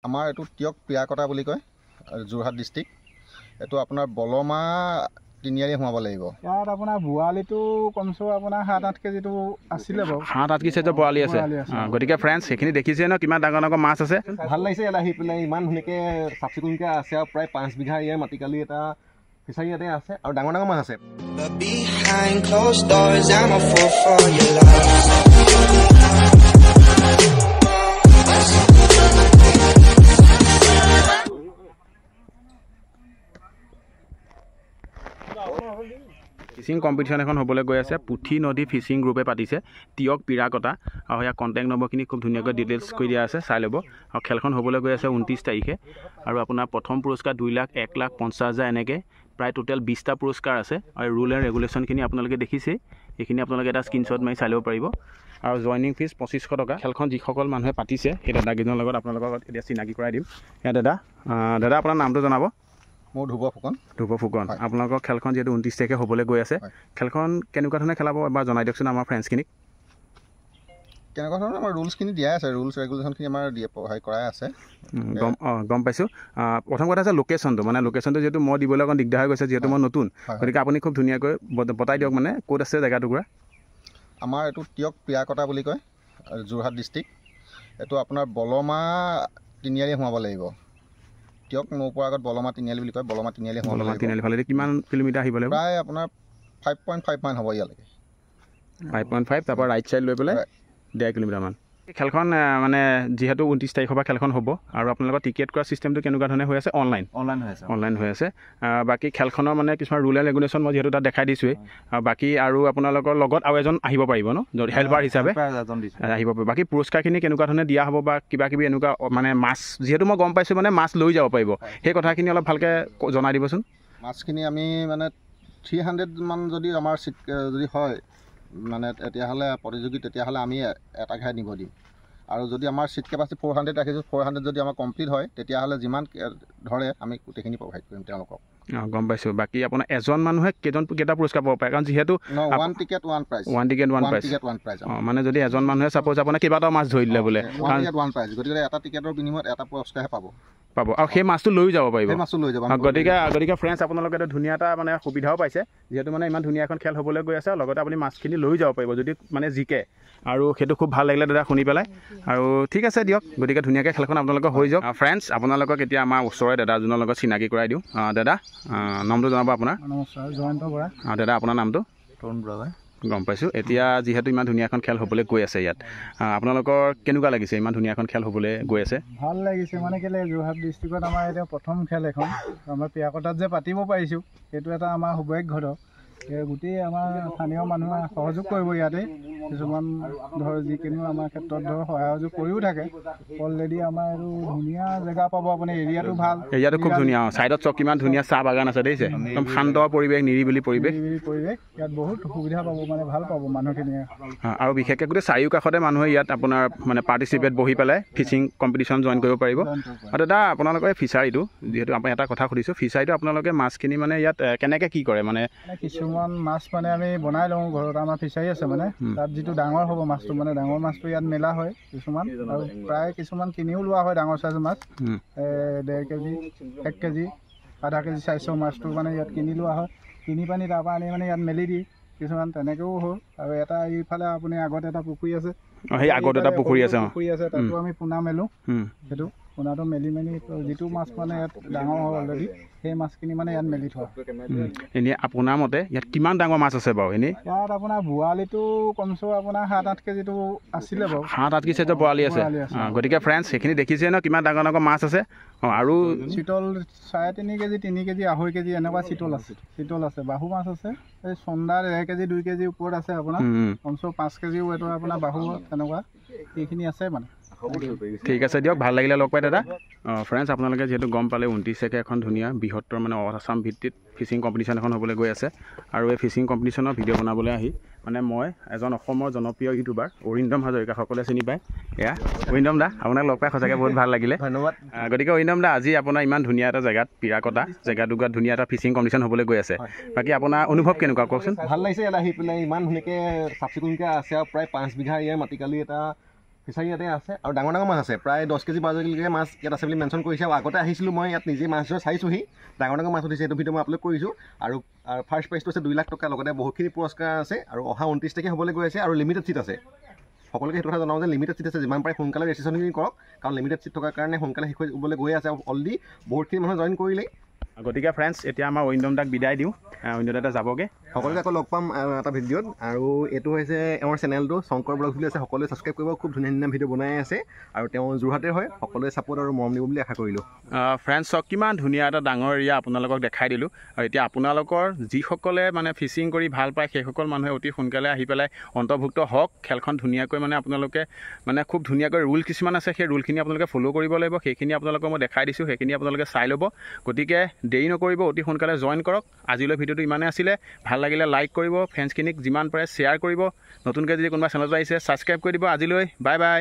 আমাৰ এইটো টিয়ক পিয়াকটা বুলি কয় যোৰহাট ডিষ্ট্ৰিক্ট। এইটো আপোনাৰ বলমা তিনিআলি সোমাব লাগিব। ইয়াত আপোনাৰ বোৱালিটো কমচে আপোনাৰ 7-8 কেজিটো আছিলে বাৰু। 7-8 কেজি সাইজৰ বৰালি আছে। গতিকে ফ্ৰেণ্ডছ সেইখিনি দেখিছে ন কিমান ডাঙৰ ডাঙৰ মাছ আছে। ভাল লাগিছে ইয়াত আহি পেলাই ইমান ধুনীয়াকৈ চাফ চিকুণকৈ আছে আৰু প্ৰায় 5 বিঘা ইয়াৰ মাটিকালি এটা ফিচাৰী ইয়াতে আছে আৰু ডাঙৰ ডাঙৰ মাছ আছে। ফিচিং কম্পিটিশ্যন এখন হ'বলৈ গৈ আছে। পুঠি নদী ফিচিং গ্ৰুপে পাতিছে টিয়ক পিৰাকটা আৰু ইয়াৰ কণ্টেক্ট নম্বৰখিনি খুব ধুনীয়াকৈ ডিটেইলছ কৰি দিয়া আছে, চাই ল'ব। আৰু খেলখন হ'বলৈ গৈ আছে 29 তাৰিখে। আৰু আপোনাৰ প্ৰথম পুৰস্কাৰ 2 লাখ 1,50,000 এনেকৈ প্ৰায় টোটেল 20টা পুৰস্কাৰ আছে। আৰু ৰুল এণ্ড ৰেগুলেশ্যনখিনি আপোনালোকে দেখিছেই, এইখিনি আপোনালোকে এটা স্ক্ৰীনশ্বট মাৰি চাই ল'ব পাৰিব। আৰু জইনিং ফিজ 2500 টকা। খেলখন যিসকল মানুহে পাতিছে সেই দাদাকেইজনৰ লগত আপোনালোকৰ এতিয়া চিনাকি কৰাই দিম। এয়া দাদা আপোনাৰ নামটো জনাব। মোৰ ধ্ৰুৱ ফুকন। আপোনালোকৰ খেলখন যিহেতু 29 তাৰিখে হ'বলৈ গৈ আছে, খেলখন কেনেকুৱা ধৰণে খেলাব এবাৰ জনাই দিয়কচোন আমাৰ ফ্ৰেণ্ডছখিনিক। কেনেকুৱা ধৰণৰ আমাৰ ৰুলছখিনি দিয়াই আছে, ৰুলছ ৰেগুলেশ্যনখিনি আমাৰ কৰাই আছে। গম পাইছোঁ। প্ৰথম কথা আছে লোকেশ্যনটো, মানে লোকেশ্যনটো যিহেতু মই দিবলৈ অকণ দিগদাৰ হৈ গৈছে, যিহেতু মই নতুন, গতিকে আপুনি খুব ধুনীয়াকৈ বতাই দিয়ক মানে ক'ত আছে জেগাটুকুৰা। আমাৰ এইটো টিয়ক পিয়াকটা বুলি কয় যোৰহাট ডিষ্ট্ৰিক্ট। এইটো আপোনাৰ বলমা তিনিআলি সোমাব লাগিব। টিয়ক নৌপোৱাৰ আগত বলমা তিনিআলি বুলি কয়, বলমা তিনিআলি সোমাব লাগিব। তিনিআলি ফালে কিমান কিলোমিটাৰ আহিব লাগিব? প্ৰায় আপোনাৰ 5.5 মান হ'ব ইয়ালৈকে। 5.5, তাৰপৰা ৰাইট ছাইড লৈ পেলাই 1.5 কিলোমিটাৰমান। খেলখন মানে যিহেতু 29 তাৰিখৰ পৰা খেলখন হ'ব আৰু আপোনালোকৰ টিকেট কৰা ছিষ্টেমটো কেনেকুৱা ধৰণে হৈ আছে? অনলাইন হৈ আছে। বাকী খেলখনৰ মানে কিছুমান ৰুল এণ্ড ৰেগুলেশ্যন মই যিহেতু তাত দেখাই দিছোঁৱেই। বাকী আৰু আপোনালোকৰ লগত আৰু এজন আহিব পাৰিব ন, যদি হেল্পাৰ হিচাপে আহিব পাৰিব। বাকী পুৰস্কাৰখিনি কেনেকুৱা ধৰণে দিয়া হ'ব বা কিবা কিবি এনেকুৱা মানে মাছ, যিহেতু মই গম পাইছোঁ মানে মাছ লৈ যাব পাৰিব, সেই কথাখিনি অলপ ভালকৈ জনাই দিবচোন। মাছখিনি আমি মানে 300 মান যদি আমাৰ চিট যদি হয় মানে তেতিয়াহ'লে প্ৰতিযোগী, তেতিয়াহ'লে আমি এটা ঘাই নিব দিম। আৰু যদি আমাৰ চিট কেপাচিটি 400 ৰাখিছোঁ, 400 যদি আমাৰ কমপ্লিট হয় তেতিয়াহ'লে যিমান ধৰে আমি গোটেইখিনি প্ৰভাইড কৰিম তেওঁলোকক। গম পাইছোঁ। বাকী আপোনাৰ এজন মানুহে কেইটা পুৰস্কাৰ পাব পাৰে? কাৰণ যিহেতু 1 টিকেট 1 প্ৰাইজ। মানে যদি এজন মানুহে ছাপ'জ আপোনাৰ কেইবাটাও মাছ ধৰি দিলে বোলে, 1 টিকেট 1 প্ৰাইজ, গতিকে এটা টিকেটৰ বিনিময়ত এটা পুৰস্কাৰহে পাব আৰু সেই মাছটো লৈ যাব পাৰিব। গতিকে ফ্ৰেণ্ডছ আপোনালোকে এটা ধুনীয়া এটা মানে সুবিধাও পাইছে, যিহেতু মানে ইমান ধুনীয়া এখন খেল হ'বলৈ গৈ আছে, লগতে আপুনি মাছখিনি লৈ যাব পাৰিব যদি মানে জিকে। আৰু সেইটো খুব ভাল লাগিলে দাদা শুনি পেলাই। আৰু ঠিক আছে দিয়ক, গতিকে ধুনীয়াকৈ খেলখন আপোনালোকৰ হৈ যাওক। ফ্ৰেণ্ডছ আপোনালোকক এতিয়া আমাৰ ওচৰৰে দাদাজনৰ লগত চিনাকি কৰাই দিওঁ। দাদা নামটো জনাব আপোনাৰ? নমস্কাৰ, জয়ন্ত বৰা। দাদা আপোনাৰ নামটো? তৰুণ বৰা। গম পাইছোঁ। এতিয়া যিহেতু ইমান ধুনীয়া এখন খেল হ'বলৈ গৈ আছে ইয়াত, আপোনালোকৰ কেনেকুৱা লাগিছে ইমান ধুনীয়া এখন খেল হ'বলৈ গৈ আছে? ভাল লাগিছে, মানে কেলৈ যোৰহাট ডিষ্ট্ৰিক্টত আমাৰ এতিয়া প্ৰথম খেল এখন আমাৰ পিয়াকটাত যে পাতিব পাৰিছোঁ, সেইটো এটা আমাৰ সৌভাগ্য। গোটেই আমাৰ স্থানীয় মানুহে সহযোগ কৰিব ইয়াতে, কিছুমান ধৰ যিকোনো আমাৰ ক্ষেত্ৰত ধৰ সহযোগ কৰিও থাকে। অলৰেডি আমাৰ এইটো ধুনীয়া জেগা পাব আপুনি, এৰিয়াটো ভাল। এৰিয়াটো খুব ধুনীয়া। ছাইডত চব কিমান ধুনীয়া চাহ বাগান আছে দেখিছে, একদম শান্ত পৰিৱেশ, নিৰিবিলি পৰিৱেশ। ইয়াত বহুত সুবিধা পাব, মানে ভাল পাব মানুহখিনিয়ে। আৰু বিশেষকৈ গোটেই চাৰিওকাষতে মানুহে ইয়াত আপোনাৰ মানে পাৰ্টিচিপেট বহি পেলাই ফিচিং কম্পিটিশ্যন জইন কৰিব পাৰিব। আৰু দাদা আপোনালোকৰ ফিচাৰীটো, যিহেতু আপুনি এটা কথা সুধিছোঁ, ফিচাৰীটো আপোনালোকে মাছখিনি মানে ইয়াত কেনেকৈ কি কৰে? মানে কিছুমান মাছ মানে আমি বনাই লওঁ ঘৰত, আমাৰ ফিচাৰী আছে মানে, তাত যিটো ডাঙৰ হ'ব মাছটো, মানে ডাঙৰ মাছটো ইয়াত মেলা হয় কিছুমান, আৰু প্ৰায় কিছুমান কিনিও লোৱা হয় ডাঙৰ চাইজৰ মাছ। 1.5 কেজি 1 কেজি আধা কেজি চাইজৰ মাছটো মানে ইয়াত কিনি লোৱা হয়, কিনি পানি তাৰপৰা আনি মানে ইয়াত মেলি দি কিছুমান তেনেকৈও হ'ল। আৰু এটা এইফালে আপুনি আগত এটা পুখুৰী আছে, সেই আগত এটা পুখুৰী আছে, তাতো আমি পোনা মেলোঁ। সেইটো পোনাটো মেলি যিটো মাছ মানে ইয়াত ডাঙৰ হয় অলৰেডি, সেই মাছখিনি মানে ইয়াত মেলি থোৱা। এনেই আপোনাৰ মতে ইয়াত কিমান ডাঙৰ মাছ আছে বাৰু? এনেই ইয়াত আপোনাৰ বোৱালিটো কমচে আপোনাৰ 7-8 কেজিটো আছিলে বাৰু। 7-8 কেজি সাইজৰ বৰালি আছে। গতিকে ফ্ৰেণ্ডছ সেইখিনি দেখিছে ন কিমান ডাঙৰ ডাঙৰ মাছ আছে। আৰু চিতল 3.5 কেজি 3 কেজি 2.5 কেজি এনেকুৱা চিতল আছে। বাহু মাছ আছে, এই চন্দাৰ 1 কেজি 2 কেজি ওপৰত আছে আপোনাৰ, কমচে 5 কেজি ৱেটৰ আপোনাৰ বাহু তেনেকুৱা সেইখিনি আছে মানে। ঠিক আছে দিয়ক, ভাল লাগিলে লগ পাই দাদা। ফ্ৰেণ্ডছ আপোনালোকে যিহেতু গম পালে 29 তাৰিখে এখন ধুনীয়া বৃহত্তৰ মানে অল আছাম ভিত্তিত ফিচিং কম্পিটিশ্যন এখন হ'বলৈ গৈ আছে। আৰু এই ফিচিং কম্পিটিশ্যনৰ ভিডিঅ' বনাবলৈ আহি মানে মই এজন অসমৰ জনপ্ৰিয় ইউটিউবাৰ অৰিন্দম হাজৰিকা, সকলোৱে চিনি পায়। এয়া অৰিন্দম দা, আপোনাক লগ পাই সঁচাকৈ বহুত ভাল লাগিলে, ধন্যবাদ। গতিকে অৰিন্দম দা আজি আপোনাৰ ইমান ধুনীয়া এটা জেগাত পিৰাকটা জেগাটুকুৰাত ধুনীয়া এটা ফিচিং কম্পিটিশ্যন হ'বলৈ গৈ আছে, বাকী আপোনাৰ অনুভৱ কেনেকুৱা কওকচোন? ভাল লাগিছে ইয়াত আহি পেলাই ইমান ধুনীয়াকৈ চাফ চিকুণকৈ আছে আৰু প্ৰায় 5 বিঘা ইয়াৰ মাটিকালি এটা ফিচাৰী ইয়াতে আছে আৰু ডাঙৰ ডাঙৰ মাছ আছে প্ৰায় 10 কেজি 12 কেজিলৈকে মাছ ইয়াত আছে বুলি মেনশ্যন কৰিছে আৰু আগতে আহিছিলোঁ মই ইয়াত নিজে মাছ ধৰা চাইছোঁহি ডাঙৰ ডাঙৰ মাছ উঠিছে সেইটো ভিডিঅ' মই আপলোড কৰিছোঁ আৰু ফাৰ্ষ্ট প্ৰাইজটো আছে 2 লাখ টকা লগতে বহুতখিনি পুৰস্কাৰ আছে আৰু অহা 29 তাৰিখে হ'বলৈ গৈ আছে আৰু লিমিটেড ছিট আছে সকলোকে সেইটো কথা জনাওঁ যে লিমিটেড ছিট আছে যিমান পাৰে সোনকালে ৰেজিষ্ট্ৰেশ্যনখিনি কৰক কাৰণ লিমিটেড ছিট থকাৰ কাৰণে সোনকালে শেষ হ'বলৈ গৈ আছে আৰু অলৰেডি বহুতখিনি মানুহ জইন কৰিলেই গতিকে ফ্ৰেণ্ডছ এতিয়া আমাৰ ঐন্দম দাক বিদায় দিওঁ ঐন্দম দাদা যাবগৈ সকলোকে আকৌ লগ পাম এটা ভিডিঅ'ত আৰু এইটো হৈছে আমাৰ চেনেলটো শংকৰ ব্লগ বুলি আছে সকলোৱে ছাবস্ক্ৰাইব কৰিব খুব ধুনীয়া ধুনীয়া ভিডিঅ' বনাই আছে আৰু তেওঁ যোৰহাটে হয় সকলোৱে ছাপোৰ্ট আৰু মৰম দিব বুলি আশা কৰিলোঁ ফ্ৰেণ্ডছ চাওক কিমান ধুনীয়া এটা ডাঙৰ এৰিয়া আপোনালোকক দেখাই দিলোঁ আৰু এতিয়া আপোনালোকৰ যিসকলে মানে ফিচিং কৰি ভাল পায় সেইসকল মানুহে অতি সোনকালে আহি পেলাই অন্তৰ্ভুক্ত হওক খেলখন ধুনীয়াকৈ মানে আপোনালোকে মানে খুব ধুনীয়াকৈ ৰুল কিছুমান আছে সেই ৰুলখিনি আপোনালোকে ফ'ল' কৰিব লাগিব সেইখিনি আপোনালোকক মই দেখাই দিছোঁ সেইখিনি আপোনালোকে চাই ল'ব গতিকে দেৰি নকৰিব অতি সোনকালে জইন কৰক আজিলৈ ভিডিঅ'টো ইমানেই আছিলে ভাল লাগিলে লাইক কৰিব ফ্ৰেণ্ডছখিনিক যিমান পাৰে শ্বেয়াৰ কৰিব নতুনকৈ যদি কোনোবা চেনেলত আহিছে ছাবস্ক্ৰাইব কৰি দিব আজিলৈ বাই বাই